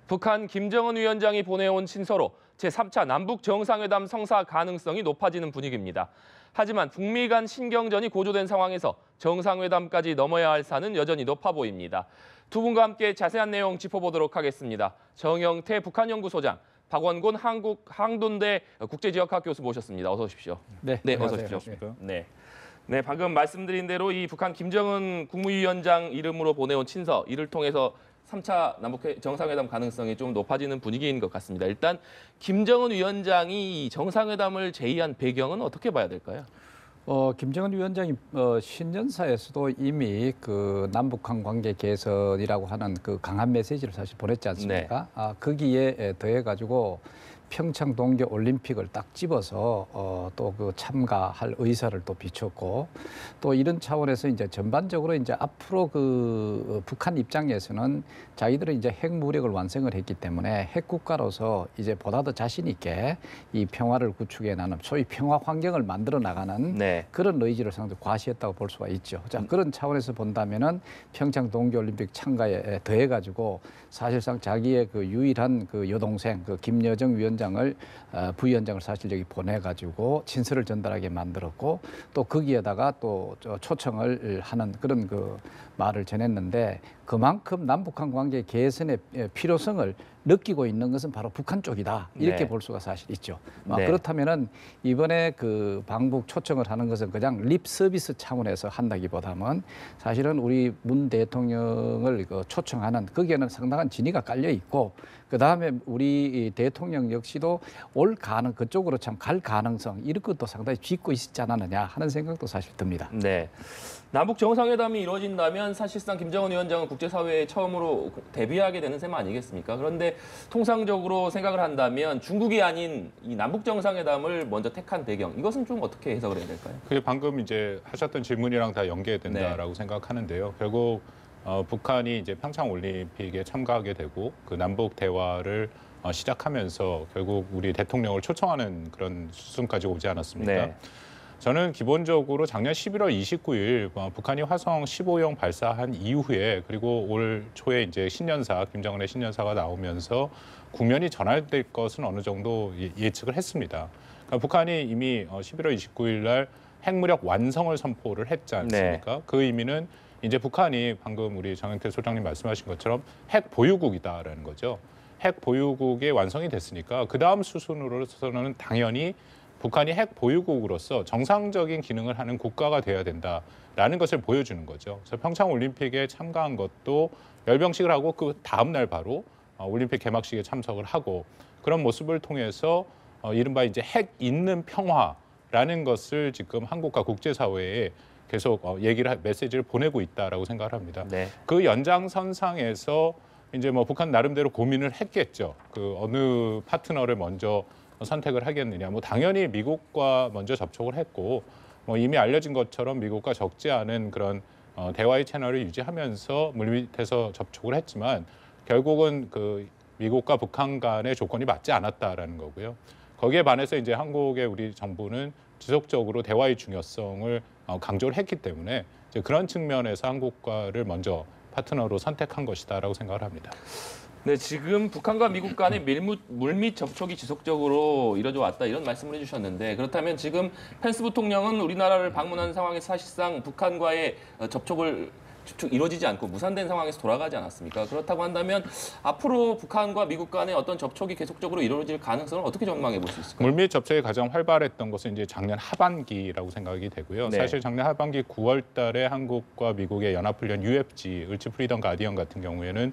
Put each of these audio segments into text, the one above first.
북한 김정은 위원장이 보내온 친서로 제3차 남북 정상회담 성사 가능성이 높아지는 분위기입니다. 하지만 북미 간 신경전이 고조된 상황에서 정상회담까지 넘어야 할 산은 여전히 높아 보입니다. 두 분과 함께 자세한 내용 짚어보도록 하겠습니다. 정영태 북한연구소장, 박원곤 항동대 국제지역학 교수 모셨습니다. 어서 오십시오. 네, 어서 오십시오. 네, 방금 말씀드린 대로 이 북한 김정은 국무위원장 이름으로 보내온 친서, 이를 통해서 3차 남북 정상회담 가능성이 좀 높아지는 분위기인 것 같습니다. 일단 김정은 위원장이 정상회담을 제의한 배경은 어떻게 봐야 될까요? 김정은 위원장이 신년사에서도 이미 그 남북한 관계 개선이라고 하는 그 강한 메시지를 사실 보냈지 않습니까? 네. 거기에 더해가지고 평창 동계 올림픽을 딱 집어서 또 그 참가할 의사를 또 비췄고, 또 이런 차원에서 이제 전반적으로 이제 앞으로 그 북한 입장에서는 자기들은 이제 핵무력을 완성을 했기 때문에 핵국가로서 이제 보다 더 자신 있게 이 평화를 구축해 나가는 소위 평화 환경을 만들어 나가는 네. 그런 의지를 상당히 과시했다고 볼 수가 있죠. 자, 그런 차원에서 본다면은 평창 동계올림픽 참가에 더해가지고 사실상 자기의 그 유일한 그 여동생 그 김여정 위원장을 부위원장을 사실 여기 보내가지고 친서를 전달하게 만들었고, 또 거기에다가 또 초청을 하는 그런 그 말을 전했는데, 그만큼 남북한 관계 개선의 필요성을 느끼고 있는 것은 바로 북한 쪽이다, 이렇게 네. 볼 수가 사실 있죠. 네. 그렇다면은 이번에 그 방북 초청을 하는 것은 그냥 립 서비스 차원에서 한다기보다는 사실은 우리 문 대통령을 초청하는, 거기에는 상당한 진위가 깔려 있고, 그 다음에 우리 대통령 역시도 그쪽으로 참 갈 가능성, 이런 것도 상당히 쥐고 있지 않았느냐 하는 생각도 사실 듭니다. 네. 남북 정상회담이 이루어진다면 사실상 김정은 위원장은 국제사회에 처음으로 데뷔하게 되는 셈 아니겠습니까? 그런데 통상적으로 생각을 한다면 중국이 아닌 이 남북 정상회담을 먼저 택한 배경, 이것은 좀 어떻게 해석을 해야 될까요? 그게 방금 이제 하셨던 질문이랑 다 연계된다라고 생각하는데요. 결국 북한이 이제 평창 올림픽에 참가하게 되고 그 남북 대화를 시작하면서 결국 우리 대통령을 초청하는 그런 수순까지 오지 않았습니까? 네. 저는 기본적으로 작년 11월 29일 북한이 화성 15형 발사한 이후에, 그리고 올 초에 이제 신년사, 김정은의 신년사가 나오면서 국면이 전환될 것은 어느 정도 예측을 했습니다. 그러니까 북한이 이미 11월 29일 날 핵무력 완성을 선포를 했지 않습니까? 네. 그 의미는 이제 북한이 방금 우리 정영태 소장님 말씀하신 것처럼 핵 보유국이다라는 거죠. 핵 보유국이 완성이 됐으니까 그 다음 수순으로서는 당연히 북한이 핵 보유국으로서 정상적인 기능을 하는 국가가 돼야 된다라는 것을 보여주는 거죠. 그래서 평창 올림픽에 참가한 것도 열병식을 하고 그 다음 날 바로 올림픽 개막식에 참석을 하고, 그런 모습을 통해서 이른바 이제 핵 있는 평화라는 것을 지금 한국과 국제사회에 계속 메시지를 보내고 있다라고 생각을 합니다. 네. 그 연장선상에서 이제 뭐 북한 나름대로 고민을 했겠죠. 그 어느 파트너를 먼저 선택을 하겠느냐. 뭐 당연히 미국과 먼저 접촉을 했고, 뭐 이미 알려진 것처럼 미국과 적지 않은 그런 대화의 채널을 유지하면서 물밑에서 접촉을 했지만, 결국은 그 미국과 북한 간의 조건이 맞지 않았다라는 거고요. 거기에 반해서 이제 한국의 우리 정부는 지속적으로 대화의 중요성을 강조를 했기 때문에 이제 그런 측면에서 한국과를 먼저 파트너로 선택한 것이다라고 생각을 합니다. 네, 지금 북한과 미국 간의 물밑 접촉이 지속적으로 이뤄져 왔다, 이런 말씀을 해주셨는데, 그렇다면 지금 펜스 부통령은 우리나라를 방문한 상황에서 사실상 북한과의 접촉 이루어지지 않고 무산된 상황에서 돌아가지 않았습니까? 그렇다고 한다면 앞으로 북한과 미국 간의 어떤 접촉이 계속적으로 이루어질 가능성을 어떻게 전망해 볼 수 있을까요? 물밑 접촉이 가장 활발했던 것은 이제 작년 하반기라고 생각이 되고요. 네. 사실 작년 하반기 9월 달에 한국과 미국의 연합훈련 UFG, 을지 프리덤 가디언 같은 경우에는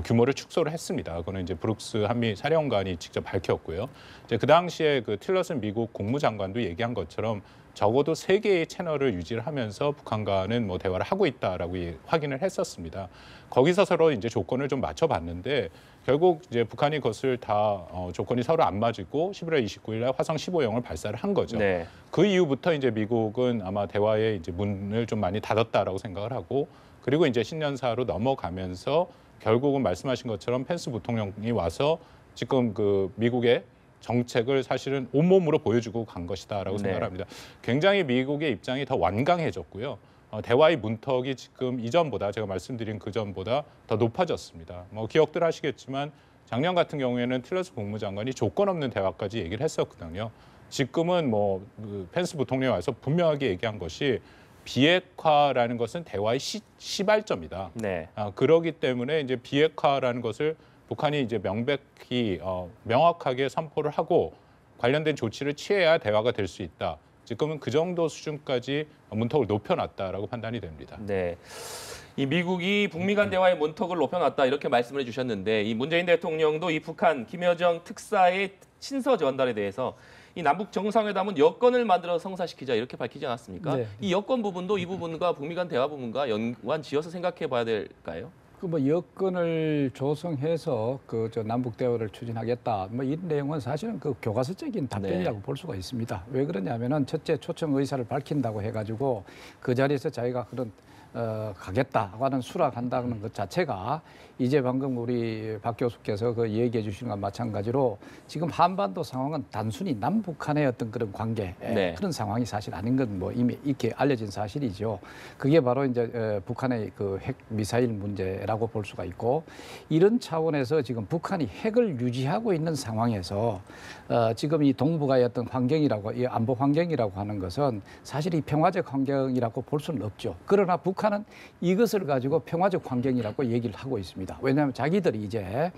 규모를 축소를 했습니다. 그거는 이제 브룩스 한미 사령관이 직접 밝혔고요. 이제 그 당시에 그 틸러슨 미국 국무장관도 얘기한 것처럼 적어도 3개의 채널을 유지를 하면서 북한과는 뭐 대화를 하고 있다라고 확인을 했었습니다. 거기서 서로 이제 조건을 좀 맞춰봤는데, 결국 이제 북한이 그것을 다 조건이 서로 안 맞고 11월 29일 날 화성 15형을 발사를 한 거죠. 네. 그 이후부터 이제 미국은 아마 대화의 이제 문을 좀 많이 닫았다라고 생각을 하고, 그리고 이제 신년사로 넘어가면서 결국은 말씀하신 것처럼 펜스 부통령이 와서 지금 그 미국의 정책을 사실은 온몸으로 보여주고 간 것이다라고 네. 생각을 합니다. 굉장히 미국의 입장이 더 완강해졌고요. 대화의 문턱이 지금 이전보다, 제가 말씀드린 그 전보다 더 높아졌습니다. 뭐 기억들 하시겠지만 작년 같은 경우에는 틸러스 국무장관이 조건 없는 대화까지 얘기를 했었거든요. 지금은 그 펜스 부통령이 와서 분명하게 얘기한 것이 비핵화라는 것은 대화의 시발점이다. 네. 그러기 때문에 이제 비핵화라는 것을 북한이 이제 명확하게 선포를 하고 관련된 조치를 취해야 대화가 될 수 있다. 지금은 그 정도 수준까지 문턱을 높여놨다라고 판단이 됩니다. 네. 이 미국이 북미 간 대화의 문턱을 높여놨다 이렇게 말씀을 해주셨는데 이 문재인 대통령도 이 북한 김여정 특사의 친서 전달에 대해서 이 남북 정상회담은 여건을 만들어 성사시키자 이렇게 밝히지 않았습니까? 네. 이 여건 부분도 이 부분과 북미 간 대화 부분과 연관지어서 생각해 봐야 될까요? 그 뭐 여건을 조성해서 그 남북 대화를 추진하겠다. 뭐 이런 내용은 사실은 그 교과서적인 답변이라고 볼 수가 있습니다. 왜 그러냐면은 첫째 초청 의사를 밝힌다고 해가지고 그 자리에서 자기가 그런 가겠다고 하는 수락한다는 것 자체가 이제 방금 우리 박 교수께서 그 얘기해 주신 것과 마찬가지로 지금 한반도 상황은 단순히 남북한의 어떤 그런 관계 네. 그런 상황이 사실 아닌 건 뭐 이미 이렇게 알려진 사실이죠. 그게 바로 이제 북한의 그 핵 미사일 문제라고 볼 수가 있고 이런 차원에서 지금 북한이 핵을 유지하고 있는 상황에서 지금 이 동북아의 어떤 환경이라고 이 안보 환경이라고 하는 것은 사실 이 평화적 환경이라고 볼 수는 없죠. 그러나 북한은 이것을 가지고 평화적 환경이라고 얘기를 하고 있습니다. 왜냐하면 자기들이 이제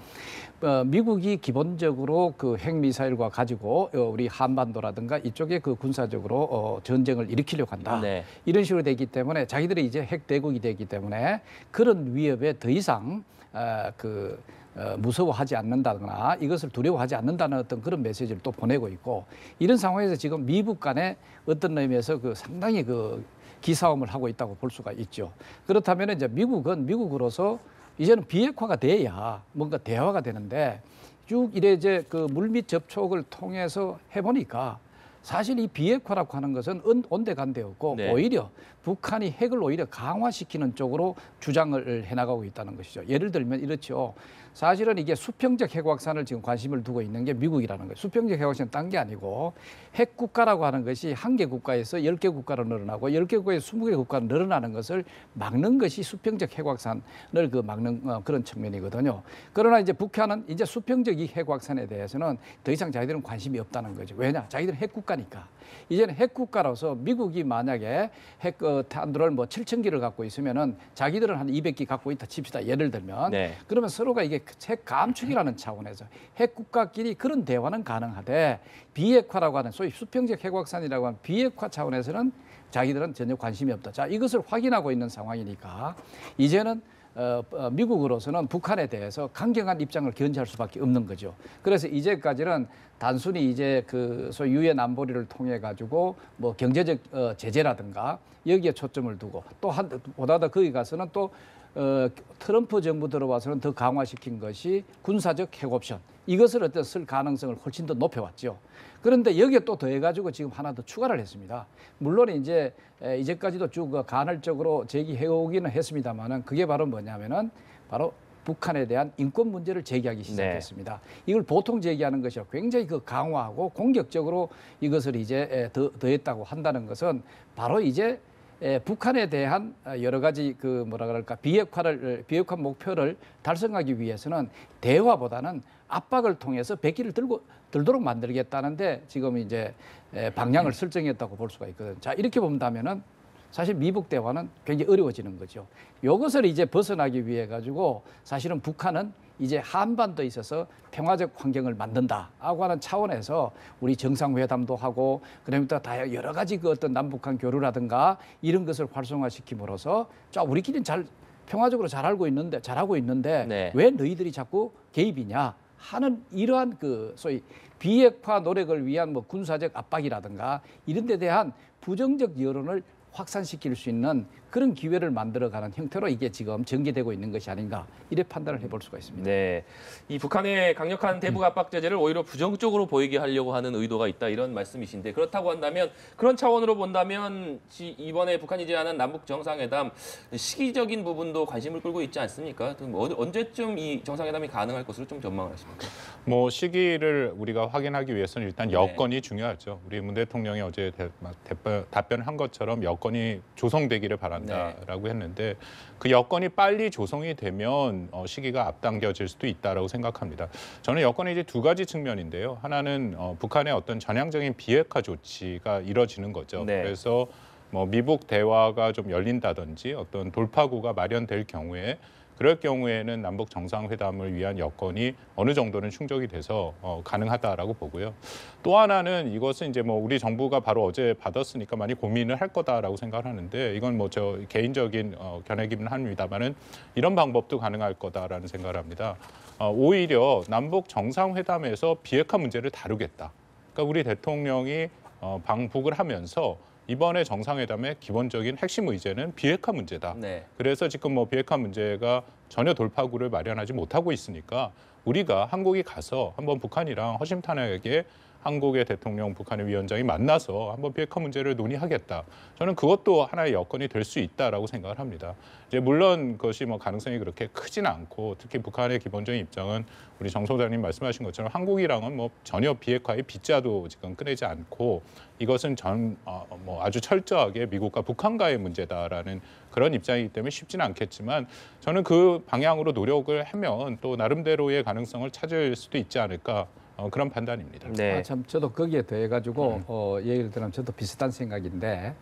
미국이 기본적으로 그 핵미사일과 가지고 우리 한반도라든가 이쪽에 그 군사적으로 전쟁을 일으키려고 한다. 네. 이런 식으로 되기 때문에 자기들이 이제 핵 대국이 되기 때문에 그런 위협에 더 이상 무서워하지 않는다거나 이것을 두려워하지 않는다는 어떤 그런 메시지를 또 보내고 있고 이런 상황에서 지금 미국 간에 어떤 의미에서 그 상당히 그 기싸움을 하고 있다고 볼 수가 있죠. 그렇다면 이제 미국은 미국으로서 이제는 비핵화가 돼야 뭔가 대화가 되는데 쭉 이래 이제 그 물밑 접촉을 통해서 해보니까 사실 이 비핵화라고 하는 것은 온데간데 없고 네. 오히려 북한이 핵을 오히려 강화시키는 쪽으로 주장을 해나가고 있다는 것이죠. 예를 들면 이렇죠. 사실은 이게 수평적 핵 확산을 지금 관심을 두고 있는 게 미국이라는 거예요. 수평적 핵 확산은 딴 게 아니고 핵 국가라고 하는 것이 한 개 국가에서 10개 국가로 늘어나고 10개 국가에서 20개 국가로 늘어나는 것을 막는 것이 수평적 핵 확산을 그 막는 그런 측면이거든요. 그러나 이제 북한은 이제 수평적 이 핵 확산에 대해서는 더 이상 자기들은 관심이 없다는 거죠. 왜냐? 자기들은 핵 국가니까. 이제는 핵 국가로서 미국이 만약에 핵 탄두를 뭐 7,000기를 갖고 있으면은 자기들은 한 200기 갖고 있다 칩시다. 예를 들면 네. 그러면 서로가 이게 핵 감축이라는 차원에서 핵 국가끼리 그런 대화는 가능하되 비핵화라고 하는 소위 수평적 핵 확산이라고 하는 비핵화 차원에서는 자기들은 전혀 관심이 없다. 자, 이것을 확인하고 있는 상황이니까 이제는 미국으로서는 북한에 대해서 강경한 입장을 견지할 수밖에 없는 거죠. 그래서 이제까지는 단순히 이제 그 소위 유엔 안보리를 통해 가지고 뭐 경제적 제재라든가 여기에 초점을 두고 또 보다 더 거기 가서는 또 트럼프 정부 들어와서는 더 강화시킨 것이 군사적 핵옵션 이것을 어떤 쓸 가능성을 훨씬 더 높여왔죠. 그런데 여기에 또 더해가지고 지금 하나 더 추가를 했습니다. 물론 이제까지도 쭉 간헐적으로 제기해오기는 했습니다만은 그게 바로 뭐냐면은 바로 북한에 대한 인권 문제를 제기하기 시작했습니다. 네. 이걸 보통 제기하는 것이 굉장히 그 강화하고 공격적으로 이것을 이제 더했다고 한다는 것은 바로 이제 북한에 대한 여러 가지 그 뭐라 그럴까 비핵화 목표를 달성하기 위해서는 대화보다는 압박을 통해서 백기를 들도록 만들겠다는데 지금 이제 방향을 설정했다고 볼 수가 있거든요. 자, 이렇게 본다면은 사실 미북 대화는 굉장히 어려워지는 거죠. 이것을 이제 벗어나기 위해 가지고 사실은 북한은 이제 한반도에 있어서 평화적 환경을 만든다라고 하는 차원에서 우리 정상회담도 하고 그다음에 또 여러 가지 그 어떤 남북한 교류라든가 이런 것을 활성화시킴으로써 자, 우리끼리는 평화적으로 잘하고 있는데 네. 왜 너희들이 자꾸 개입이냐 하는 이러한 그 소위 비핵화 노력을 위한 뭐 군사적 압박이라든가 이런 데 대한 부정적 여론을 확산시킬 수 있는 그런 기회를 만들어가는 형태로 이게 지금 전개되고 있는 것이 아닌가 이래 판단을 해볼 수가 있습니다. 네, 이 북한의 강력한 대북 압박 제재를 오히려 부정적으로 보이게 하려고 하는 의도가 있다 이런 말씀이신데 그렇다고 한다면 그런 차원으로 본다면 이번에 북한이 제안한 남북 정상회담 시기적인 부분도 관심을 끌고 있지 않습니까? 언제쯤 이 정상회담이 가능할 것으로 좀 전망을 하십니까? 뭐 시기를 우리가 확인하기 위해서는 일단 여건이 중요하죠. 우리 문 대통령이 어제 답변한 것처럼 여건이 조성되기를 바란다. 한다라고 했는데 그 여건이 빨리 조성이 되면 시기가 앞당겨질 수도 있다라고 생각합니다. 저는 여건이 이제 두 가지 측면인데요. 하나는 북한의 어떤 전향적인 비핵화 조치가 이뤄지는 거죠. 네. 그래서 뭐 미북 대화가 좀 열린다든지 어떤 돌파구가 마련될 경우에 그럴 경우에는 남북 정상회담을 위한 여건이 어느 정도는 충족이 돼서 가능하다라고 보고요. 또 하나는 이것은 이제 뭐 우리 정부가 바로 어제 받았으니까 많이 고민을 할 거다라고 생각을 하는데 이건 뭐 저 개인적인 견해기는 합니다만은 이런 방법도 가능할 거다라는 생각을 합니다. 오히려 남북 정상회담에서 비핵화 문제를 다루겠다. 그러니까 우리 대통령이 방북을 하면서 이번에 정상회담의 기본적인 핵심 의제는 비핵화 문제다. 네. 그래서 지금 뭐 비핵화 문제가 전혀 돌파구를 마련하지 못하고 있으니까 우리가 한국이 가서 한번 북한이랑 허심탄회하게 한국의 대통령, 북한의 위원장이 만나서 한번 비핵화 문제를 논의하겠다. 저는 그것도 하나의 여건이 될 수 있다라고 생각을 합니다. 이제 물론 그것이 뭐 가능성이 그렇게 크지는 않고 특히 북한의 기본적인 입장은 우리 정 소장님 말씀하신 것처럼 한국이랑은 뭐 전혀 비핵화의 빗자도 지금 꺼내지 않고 이것은 뭐 아주 철저하게 미국과 북한과의 문제다라는 그런 입장이기 때문에 쉽지는 않겠지만 저는 그 방향으로 노력을 하면 또 나름대로의 가능성을 찾을 수도 있지 않을까. 그런 판단입니다. 네. 참 저도 거기에 더해 가지고 얘기를 들으면 저도 비슷한 생각인데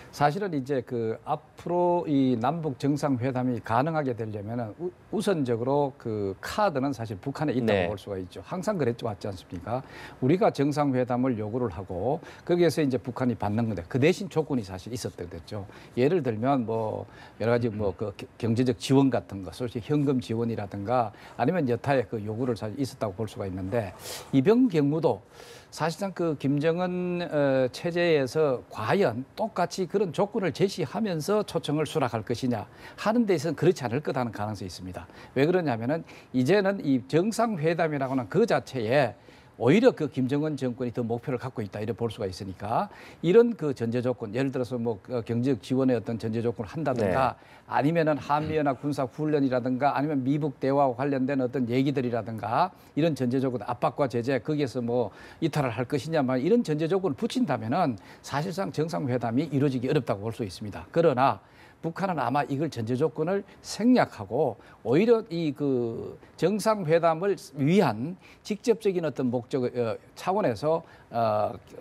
사실은 이제 그 앞으로 이 남북 정상회담이 가능하게 되려면은 우선적으로 그 카드는 사실 북한에 있다고 네. 볼 수가 있죠. 항상 그랬죠, 맞지 않습니까? 우리가 정상회담을 요구를 하고 거기에서 이제 북한이 받는 건데 그 대신 조건이 사실 있었던 거죠. 예를 들면 뭐 여러 가지 뭐 그 경제적 지원 같은 거, 솔직히 현금 지원이라든가 아니면 여타의 그 요구를 사실 있었다고 볼 수가 있는데 이번 경우도 사실상 그 김정은 체제에서 과연 똑같이 그런 조건을 제시하면서 초청을 수락할 것이냐 하는 데 있어서는 그렇지 않을 거라는 가능성이 있습니다. 왜 그러냐면은 이제는 이 정상회담이라고 하는 그 자체에 오히려 그 김정은 정권이 더 목표를 갖고 있다 이렇게 볼 수가 있으니까 이런 그 전제 조건 예를 들어서 뭐 경제적 지원의 어떤 전제 조건을 한다든가 아니면은 한미연합 군사 훈련이라든가 아니면 미북 대화와 관련된 어떤 얘기들이라든가 이런 전제 조건 압박과 제재 거기에서 뭐 이탈을 할 것이냐만 이런 전제 조건을 붙인다면은 사실상 정상회담이 이루어지기 어렵다고 볼 수 있습니다. 그러나 북한은 아마 이걸 전제 조건을 생략하고 오히려 이 그 정상회담을 위한 직접적인 어떤 목적 차원에서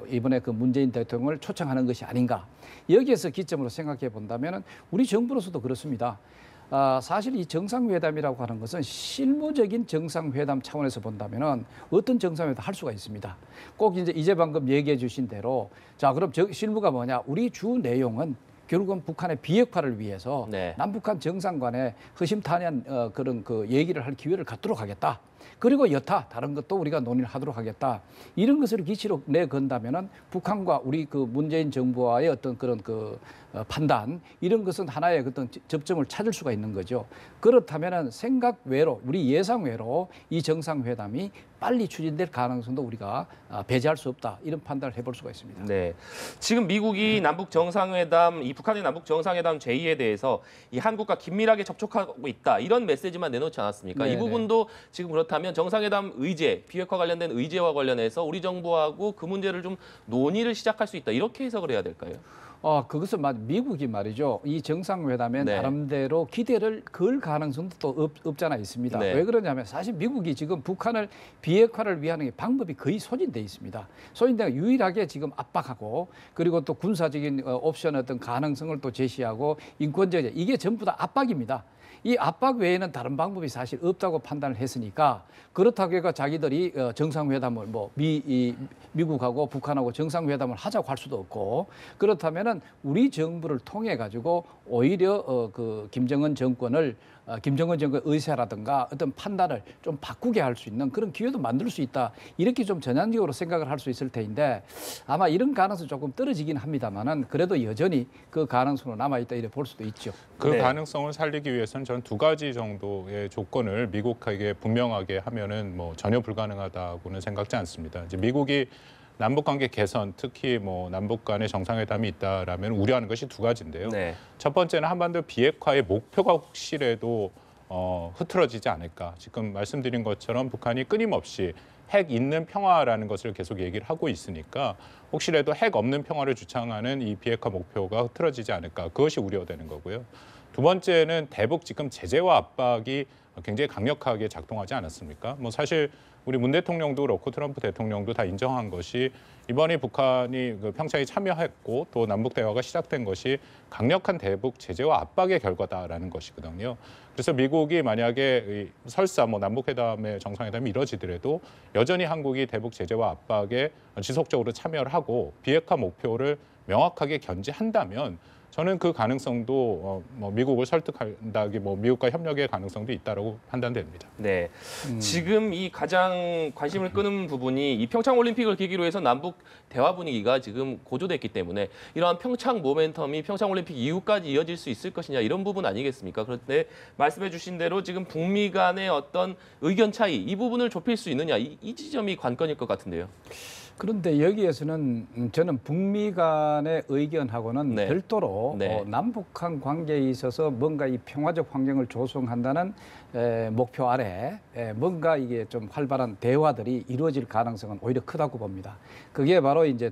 이번에 그 문재인 대통령을 초청하는 것이 아닌가 여기에서 기점으로 생각해 본다면은 우리 정부로서도 그렇습니다. 사실 이 정상회담이라고 하는 것은 실무적인 정상회담 차원에서 본다면은 어떤 정상회담 할 수가 있습니다. 꼭 이제 방금 얘기해 주신 대로 자 그럼 실무가 뭐냐? 우리 주 내용은 결국은 북한의 비핵화를 위해서 남북한 정상 간에 허심탄회한 그런 그 얘기를 할 기회를 갖도록 하겠다. 그리고 여타 다른 것도 우리가 논의를 하도록 하겠다. 이런 것을 기치로 내건다면은 북한과 우리 그 문재인 정부와의 어떤 그런 그 판단 이런 것은 하나의 어떤 접점을 찾을 수가 있는 거죠. 그렇다면은 생각 외로 우리 예상 외로 이 정상회담이 빨리 추진될 가능성도 우리가 배제할 수 없다 이런 판단을 해볼 수가 있습니다. 네, 지금 미국이 남북 정상회담, 이 북한의 남북 정상회담 제의에 대해서 이 한국과 긴밀하게 접촉하고 있다 이런 메시지만 내놓지 않았습니까? 네네. 이 부분도 지금 그렇다면 정상회담 의제, 비핵화 관련된 의제와 관련해서 우리 정부하고 그 문제를 좀 논의를 시작할 수 있다 이렇게 해석을 해야 될까요? 그것은 미국이 말이죠. 이 정상회담에 나름대로 기대를 걸 가능성도 또 없잖아 있습니다. 왜 그러냐면 사실 미국이 지금 북한을 비핵화를 위한 방법이 거의 소진돼 있습니다. 소진돼 유일하게 지금 압박하고 그리고 또 군사적인 옵션 어떤 가능성을 또 제시하고 인권적 이게 전부 다 압박입니다. 이 압박 외에는 다른 방법이 사실 없다고 판단을 했으니까 그렇다고 해서 자기들이 정상회담을 뭐 미국하고 북한하고 정상회담을 하자고 할 수도 없고 그렇다면은 우리 정부를 통해 가지고 오히려 그 김정은 정권 의사라든가 어떤 판단을 좀 바꾸게 할 수 있는 그런 기회도 만들 수 있다. 이렇게 좀 전향적으로 생각을 할 수 있을 텐데 아마 이런 가능성이 조금 떨어지긴 합니다만은 그래도 여전히 그 가능성으로 남아있다 이렇게 볼 수도 있죠. 그 가능성을 살리기 위해서는 저는 두 가지 정도의 조건을 미국에게 분명하게 하면은 뭐 전혀 불가능하다고는 생각지 않습니다. 이제 미국이 남북관계 개선, 특히 뭐 남북 간의 정상회담이 있다라면 우려하는 것이 두 가지인데요. 첫 번째는 한반도 비핵화의 목표가 혹시라도 흐트러지지 않을까. 지금 말씀드린 것처럼 북한이 끊임없이 핵 있는 평화라는 것을 계속 얘기를 하고 있으니까 혹시라도 핵 없는 평화를 주창하는 이 비핵화 목표가 흐트러지지 않을까, 그것이 우려되는 거고요. 두 번째는 대북 지금 제재와 압박이 굉장히 강력하게 작동하지 않았습니까? 뭐 사실 우리 문 대통령도 그렇고 트럼프 대통령도 다 인정한 것이 이번에 북한이 그 평창에 참여했고 또 남북 대화가 시작된 것이 강력한 대북 제재와 압박의 결과다라는 것이거든요. 그래서 미국이 만약에 설사 뭐 남북회담의 정상회담이 이뤄지더라도 여전히 한국이 대북 제재와 압박에 지속적으로 참여를 하고 비핵화 목표를 명확하게 견지한다면 저는 그 가능성도 뭐 미국을 설득한다기 뭐 미국과 협력의 가능성도 있다라고 판단됩니다. 네, 지금 이 가장 관심을 끄는 부분이 이 평창 올림픽을 계기로 해서 남북 대화 분위기가 지금 고조됐기 때문에 이러한 평창 모멘텀이 평창 올림픽 이후까지 이어질 수 있을 것이냐 이런 부분 아니겠습니까? 그런데 말씀해주신 대로 지금 북미 간의 어떤 의견 차이 이 부분을 좁힐 수 있느냐 이 지점이 관건일 것 같은데요. 그런데 여기에서는 저는 북미 간의 의견하고는 네. 별도로 네. 남북한 관계에 있어서 뭔가 이 평화적 환경을 조성한다는 목표 아래 뭔가 이게 좀 활발한 대화들이 이루어질 가능성은 오히려 크다고 봅니다. 그게 바로 이제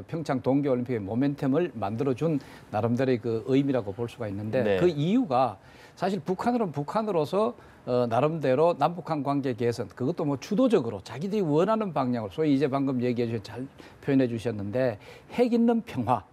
평창 동계올림픽의 모멘텀을 만들어준 나름대로의 그 의미라고 볼 수가 있는데 네. 그 이유가 사실 북한은 북한으로서 나름대로 남북한 관계 개선, 그것도 뭐 주도적으로 자기들이 원하는 방향으로, 소위 이제 방금 얘기해 주셔서 잘 표현해 주셨는데 핵 있는 평화,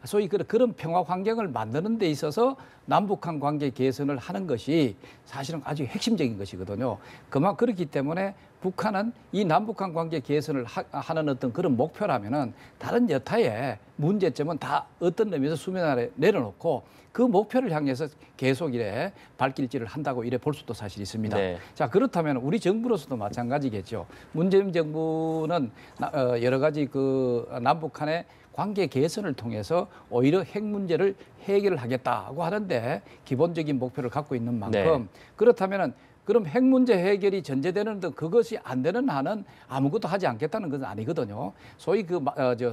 소위 그런 평화 환경을 만드는 데 있어서 남북한 관계 개선을 하는 것이 사실은 아주 핵심적인 것이거든요. 그렇기 때문에 북한은 이 남북한 관계 개선을 하는 어떤 그런 목표라면은 다른 여타의 문제점은 다 어떤 의미에서 수면 아래 내려놓고 그 목표를 향해서 계속 이래 발길질을 한다고 이래 볼 수도 사실 있습니다. 네. 자, 그렇다면 우리 정부로서도 마찬가지겠죠. 문재인 정부는 여러 가지 그 남북한의 관계 개선을 통해서 오히려 핵 문제를 해결을 하겠다고 하는데 기본적인 목표를 갖고 있는 만큼 네. 그렇다면은 그럼 핵 문제 해결이 전제되는 듯 그것이 안 되는 한은 아무것도 하지 않겠다는 것은 아니거든요. 소위 그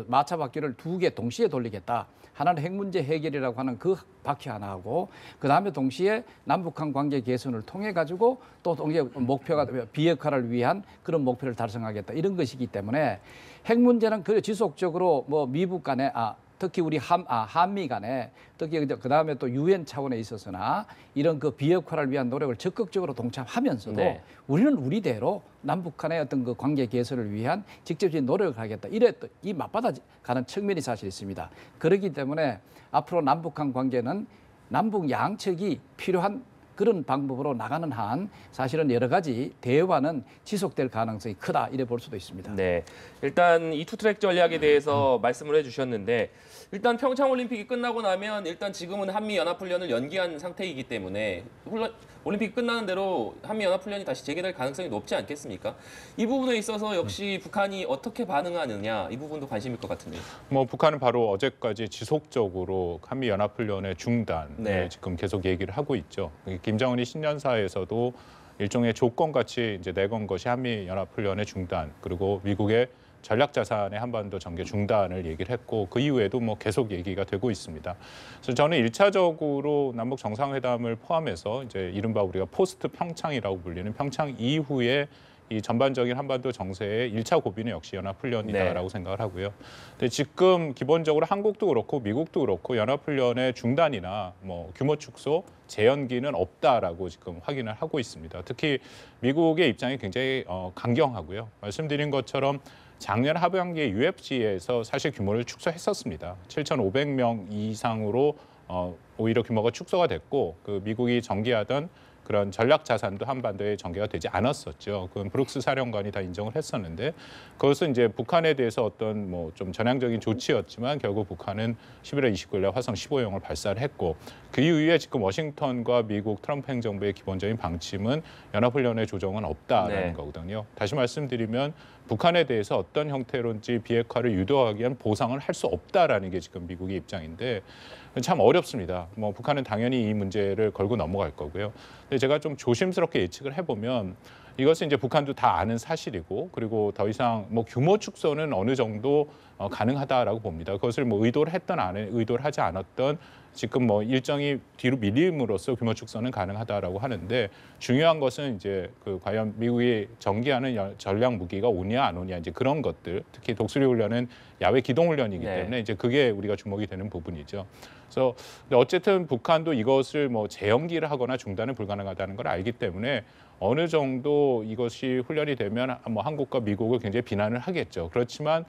마차 바퀴를 두 개 동시에 돌리겠다. 하나는 핵 문제 해결이라고 하는 그 바퀴 하나 하고 그다음에 동시에 남북한 관계 개선을 통해 가지고 또 동시에 목표가 비핵화를 위한 그런 목표를 달성하겠다. 이런 것이기 때문에 핵 문제는 그 지속적으로 뭐 미국 간에 특히 우리 한미 간에 특히 그다음에 또 유엔 차원에 있어서나 이런 그 비핵화를 위한 노력을 적극적으로 동참하면서도 네. 우리는 우리대로 남북한의 어떤 그 관계 개선을 위한 직접적인 노력을 하겠다. 이래 또 이 맞받아 가는 측면이 사실 있습니다. 그렇기 때문에 앞으로 남북한 관계는 남북 양측이 필요한 그런 방법으로 나가는 한 사실은 여러 가지 대화는 지속될 가능성이 크다 이래 볼 수도 있습니다. 네, 일단 이 투트랙 전략에 대해서 말씀을 해주셨는데 일단 평창 올림픽이 끝나고 나면 일단 지금은 한미 연합훈련을 연기한 상태이기 때문에 올림픽이 끝나는 대로 한미 연합훈련이 다시 재개될 가능성이 높지 않겠습니까? 이 부분에 있어서 역시 북한이 어떻게 반응하느냐 이 부분도 관심일 것 같은데요. 뭐 북한은 바로 어제까지 지속적으로 한미 연합훈련의 중단을 네. 지금 계속 얘기를 하고 있죠. 김정은이 신년사에서도 일종의 조건같이 이제 내건 것이 한미 연합훈련의 중단, 그리고 미국의 전략자산의 한반도 전개 중단을 얘기를 했고 그 이후에도 뭐 계속 얘기가 되고 있습니다. 그래서 저는 1차적으로 남북 정상회담을 포함해서 이제 이른바 우리가 포스트 평창이라고 불리는 평창 이후에 이 전반적인 한반도 정세의 1차 고비는 역시 연합훈련이다라고 생각을 하고요. 근데 지금 기본적으로 한국도 그렇고 미국도 그렇고 연합훈련의 중단이나 뭐 규모 축소, 재연기는 없다라고 지금 확인을 하고 있습니다. 특히 미국의 입장이 굉장히 강경하고요. 말씀드린 것처럼 작년 하반기에 UFC에서 사실 규모를 축소했었습니다. 7,500명 이상으로 오히려 규모가 축소가 됐고 그 미국이 전개하던 그런 전략 자산도 한반도에 전개가 되지 않았었죠. 그건 브룩스 사령관이 다 인정을 했었는데 그것은 이제 북한에 대해서 어떤 뭐 좀 전향적인 조치였지만 결국 북한은 11월 29일에 화성 15형을 발사를 했고 그 이후에 지금 워싱턴과 미국 트럼프 행정부의 기본적인 방침은 연합훈련의 조정은 없다라는 거거든요. 다시 말씀드리면 북한에 대해서 어떤 형태로인지 비핵화를 유도하기 위한 보상을 할 수 없다라는 게 지금 미국의 입장인데 참 어렵습니다. 뭐 북한은 당연히 이 문제를 걸고 넘어갈 거고요. 근데 제가 좀 조심스럽게 예측을 해보면 이것은 이제 북한도 다 아는 사실이고 그리고 더 이상 뭐 규모 축소는 어느 정도 가능하다라고 봅니다. 그것을 뭐 의도를 했던 안에 의도를 하지 않았던 지금 뭐 일정이 뒤로 밀림으로써 규모 축소는 가능하다라고 하는데 중요한 것은 이제 그 과연 미국이 전개하는 전략 무기가 오냐 안 오냐 이제 그런 것들 특히 독수리 훈련은 야외 기동 훈련이기 네. 때문에 이제 그게 우리가 주목이 되는 부분이죠. 그래서 근데 어쨌든 북한도 이것을 뭐 재연기를 하거나 중단은 불가능하다는 걸 알기 때문에 어느 정도 이것이 훈련이 되면 뭐 한국과 미국을 굉장히 비난을 하겠죠. 그렇지만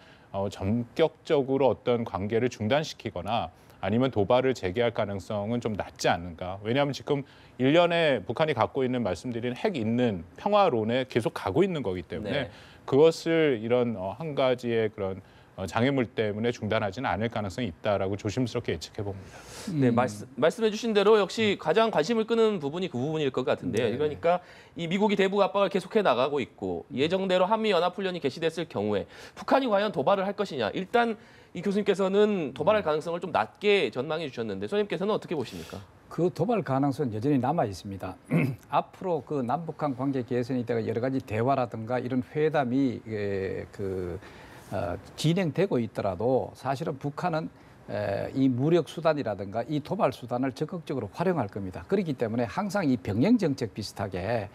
전격적으로 어떤 관계를 중단시키거나 아니면 도발을 재개할 가능성은 좀 낮지 않은가. 왜냐하면 지금 일련의 북한이 갖고 있는 말씀드린 핵 있는 평화론에 계속 가고 있는 거기 때문에 네. 그것을 이런 한 가지의 그런 장애물 때문에 중단하지는 않을 가능성이 있다라고 조심스럽게 예측해 봅니다. 네, 말씀해 주신 대로 역시 가장 관심을 끄는 부분이 그 부분일 것 같은데요. 네. 그러니까 이 미국이 대북 압박을 계속해 나가고 있고 예정대로 한미연합훈련이 개시됐을 경우에 북한이 과연 도발을 할 것이냐. 일단 이 교수님께서는 도발할 가능성을 좀 낮게 전망해 주셨는데 선생님께서는 어떻게 보십니까? 그 도발 가능성은 여전히 남아 있습니다. 앞으로 그 남북한 관계 개선이 되가 여러 가지 대화라든가 이런 회담이 진행되고 있더라도 사실은 북한은 이 무력 수단이라든가 이 도발 수단을 적극적으로 활용할 겁니다. 그렇기 때문에 항상 이 병행 정책 비슷하게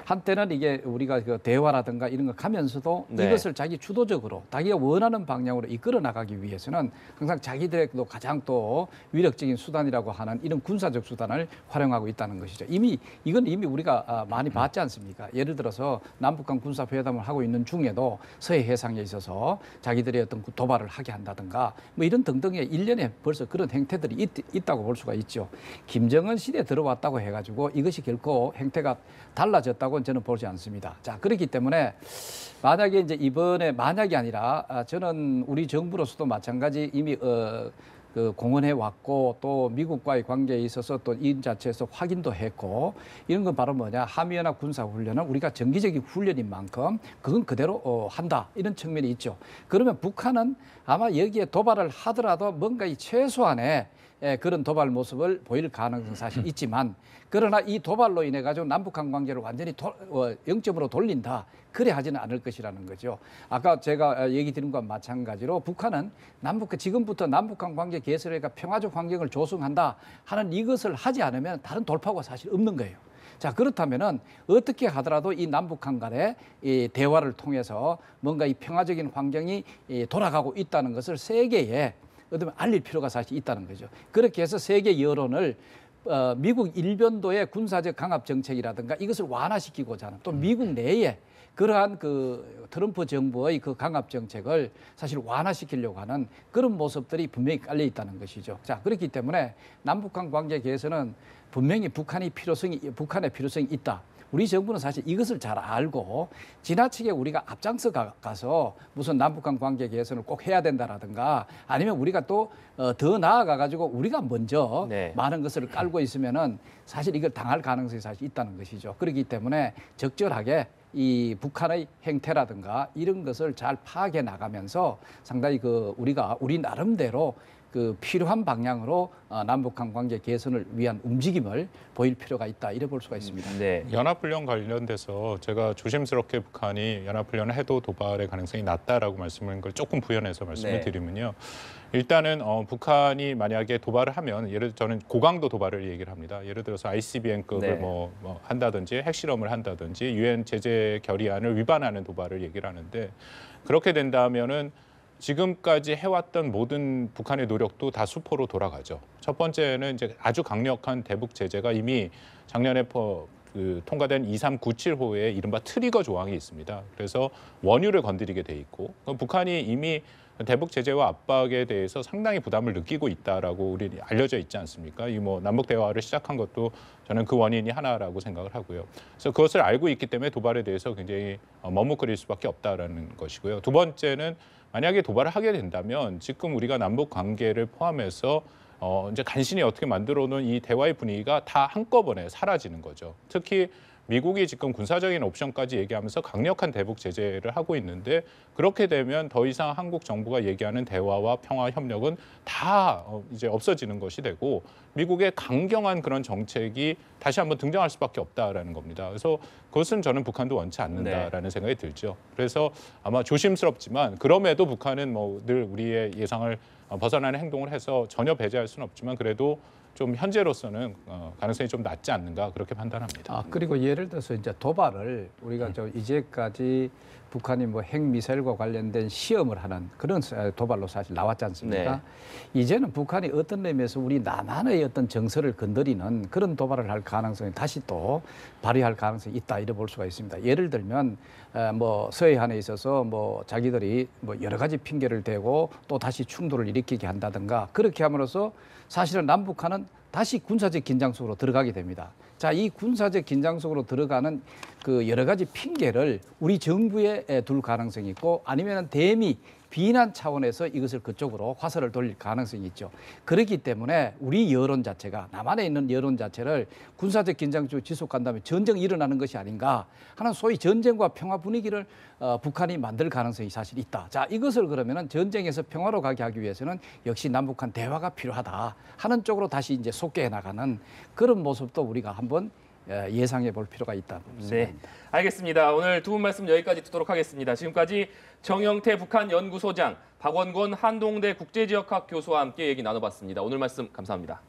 한때는 이게 우리가 그 대화라든가 이런 거 가면서도 네. 이것을 자기 주도적으로 자기가 원하는 방향으로 이끌어 나가기 위해서는 항상 자기들의 또 가장 또 위력적인 수단이라고 하는 이런 군사적 수단을 활용하고 있다는 것이죠. 이건 이미 우리가 많이 봤지 않습니까? 예를 들어서 남북한 군사회담을 하고 있는 중에도 서해 해상에 있어서 자기들의 어떤 도발을 하게 한다든가 뭐 이런 등등의 일련의 벌써 그런 행태들이 있다고 볼 수가 있죠. 김정은 시대에 들어왔다고 해가지고 이것이 결코 행태가 달라졌다고는 저는 보지 않습니다. 자, 그렇기 때문에 만약에 이제 이번에 만약이 아니라 저는 우리 정부로서도 마찬가지 이미 그 공언해 왔고 또 미국과의 관계에 있어서 또 이 자체에서 확인도 했고 이런 건 바로 뭐냐 한미연합 군사훈련은 우리가 정기적인 훈련인 만큼 그건 그대로 한다 이런 측면이 있죠. 그러면 북한은 아마 여기에 도발을 하더라도 뭔가 이 최소한의 그런 도발 모습을 보일 가능성은 사실 있지만 그러나 이 도발로 인해 가지고 남북한 관계를 완전히 0점으로 돌린다. 그래 하지는 않을 것이라는 거죠. 아까 제가 얘기 드린 것과 마찬가지로 북한은 지금부터 남북한 관계 개선과 평화적 환경을 조성한다 하는 이것을 하지 않으면 다른 돌파구가 사실 없는 거예요. 자, 그렇다면은 어떻게 하더라도 이 남북한 간의 이 대화를 통해서 뭔가 이 평화적인 환경이 돌아가고 있다는 것을 세계에 어쩌면 알릴 필요가 사실 있다는 거죠. 그렇게 해서 세계 여론을 미국 일변도의 군사적 강압 정책이라든가 이것을 완화시키고자 하는 또 미국 내에 그러한 그 트럼프 정부의 그 강압 정책을 사실 완화시키려고 하는 그런 모습들이 분명히 깔려 있다는 것이죠. 자, 그렇기 때문에 남북한 관계 개선은 분명히 북한의 필요성이 있다. 우리 정부는 사실 이것을 잘 알고 지나치게 우리가 앞장서 가서 무슨 남북한 관계 개선을 꼭 해야 된다라든가 아니면 우리가 또 더 나아가 가지고 우리가 먼저 네. 많은 것을 깔고 있으면은 사실 이걸 당할 가능성이 사실 있다는 것이죠. 그렇기 때문에 적절하게 이 북한의 행태라든가 이런 것을 잘 파악해 나가면서 상당히 우리 나름대로 그 필요한 방향으로 남북한 관계 개선을 위한 움직임을 보일 필요가 있다 이래 볼 수가 있습니다. 네. 연합훈련 관련돼서 제가 조심스럽게 북한이 연합훈련을 해도 도발의 가능성이 낮다라고 말씀을 걸 조금 부연해서 말씀을 네. 드리면요. 일단은 북한이 만약에 도발을 하면 저는 고강도 도발을 얘기를 합니다. 예를 들어서 ICBM급을 네. 뭐 한다든지 핵실험을 한다든지 유엔 제재 결의안을 위반하는 도발을 얘기를 하는데 그렇게 된다면은 지금까지 해왔던 모든 북한의 노력도 다 수포로 돌아가죠. 첫 번째는 이제 아주 강력한 대북 제재가 이미 작년에 통과된 2397호의 이른바 트리거 조항이 있습니다. 그래서 원유를 건드리게 돼 있고 북한이 이미 대북 제재와 압박에 대해서 상당히 부담을 느끼고 있다라고 우리 알려져 있지 않습니까? 이 뭐 남북 대화를 시작한 것도 저는 그 원인이 하나라고 생각을 하고요. 그래서 그것을 알고 있기 때문에 도발에 대해서 굉장히 머뭇거릴 수밖에 없다라는 것이고요. 두 번째는 만약에 도발을 하게 된다면 지금 우리가 남북 관계를 포함해서 이제 간신히 어떻게 만들어 놓은 이 대화의 분위기가 다 한꺼번에 사라지는 거죠. 특히 미국이 지금 군사적인 옵션까지 얘기하면서 강력한 대북 제재를 하고 있는데 그렇게 되면 더 이상 한국 정부가 얘기하는 대화와 평화 협력은 다 이제 없어지는 것이 되고 미국의 강경한 그런 정책이 다시 한번 등장할 수밖에 없다라는 겁니다. 그래서 그것은 저는 북한도 원치 않는다라는 생각이 들죠. 그래서 아마 조심스럽지만 그럼에도 북한은 뭐 늘 우리의 예상을 벗어나는 행동을 해서 전혀 배제할 수는 없지만 그래도 좀 현재로서는 가능성이 좀 낮지 않는가 그렇게 판단합니다. 그리고 예를 들어서 이제 도발을 우리가 저 이제까지 북한이 뭐 핵미사일과 관련된 시험을 하는 그런 도발로 사실 나왔지 않습니까? 네. 이제는 북한이 어떤 의미에서 우리 남한의 어떤 정서를 건드리는 그런 도발을 할 가능성이 다시 또 발휘할 가능성이 있다 이래 볼 수가 있습니다. 예를 들면 뭐 서해안에 있어서 뭐 자기들이 뭐 여러 가지 핑계를 대고 또 다시 충돌을 일으키게 한다든가 그렇게 함으로써 사실은 남북한은 다시 군사적 긴장 속으로 들어가게 됩니다. 자, 이 군사적 긴장 속으로 들어가는 그 여러 가지 핑계를 우리 정부에 둘 가능성이 있고 아니면 대미 비난 차원에서 이것을 그쪽으로 화살을 돌릴 가능성이 있죠. 그렇기 때문에 우리 여론 자체가 남한에 있는 여론 자체를 군사적 긴장 쪽으로 지속한다면 전쟁이 일어나는 것이 아닌가 하는 소위 전쟁과 평화 분위기를 북한이 만들 가능성이 사실 있다. 자, 이것을 그러면은 전쟁에서 평화로 가게 하기 위해서는 역시 남북한 대화가 필요하다 하는 쪽으로 다시 이제 속개해 나가는 그런 모습도 우리가 한번 예상해 볼 필요가 있다. 네, 알겠습니다. 오늘 두 분 말씀 여기까지 듣도록 하겠습니다. 지금까지 정영태 북한 연구소장, 박원권 한동대 국제지역학 교수와 함께 얘기 나눠봤습니다. 오늘 말씀 감사합니다.